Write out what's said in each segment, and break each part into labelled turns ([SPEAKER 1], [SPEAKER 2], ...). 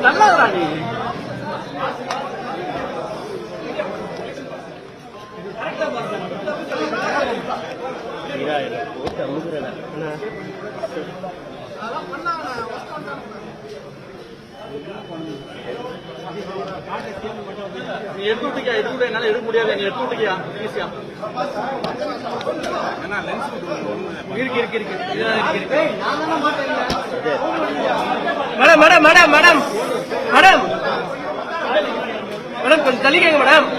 [SPEAKER 1] நல்லா நீ நீ எடுத்து விட்டுக்கியா எடுத்து என்னால எடுக்க முடியாது நீ எடுத்து விட்டுக்கியா ஈஸியா இருக்கு இருக்கு இருக்கு madam madam madam madam madam madam கொஞ்சம் தள்ளிக்கங்க மேடம்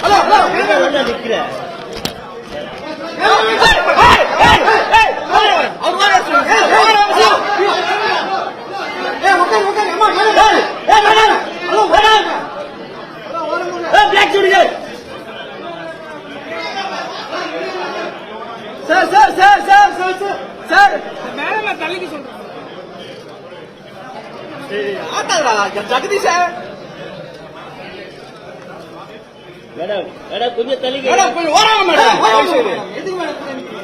[SPEAKER 1] ஹலோ ஹலோ நிக்கிறேன் sir sir sir sir sir sir madam தள்ளிக்கு சொல்றேன் ஆட்டாடா ஜெகதீஷ் மேடம் மேடம் கொஞ்சம் தள்ளிக்கு மேடம் கொஞ்சம் ஓரமா மேடம் எதுக்கு மேடம்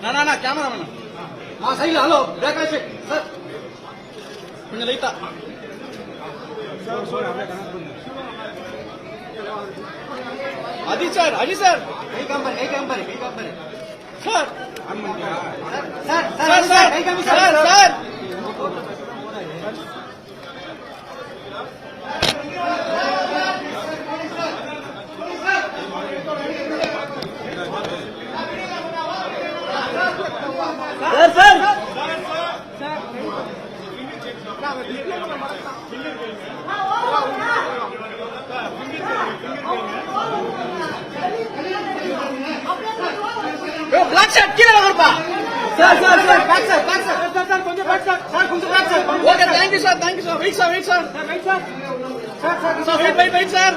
[SPEAKER 1] ना कैमरा मैन हाँ सही हेलो ब्रेक आए सर கொஞ்சம் லைட்டா அஜி சார் கை காம்பர் சார் சார் சார் சார் கை காம்பர் sir sir sir black shirt किला लगा sir sir sir back sir sir கொஞ்சம் बैक सर கொஞ்சம் back sir okay thank you sir wait sir wait sir sir wait sir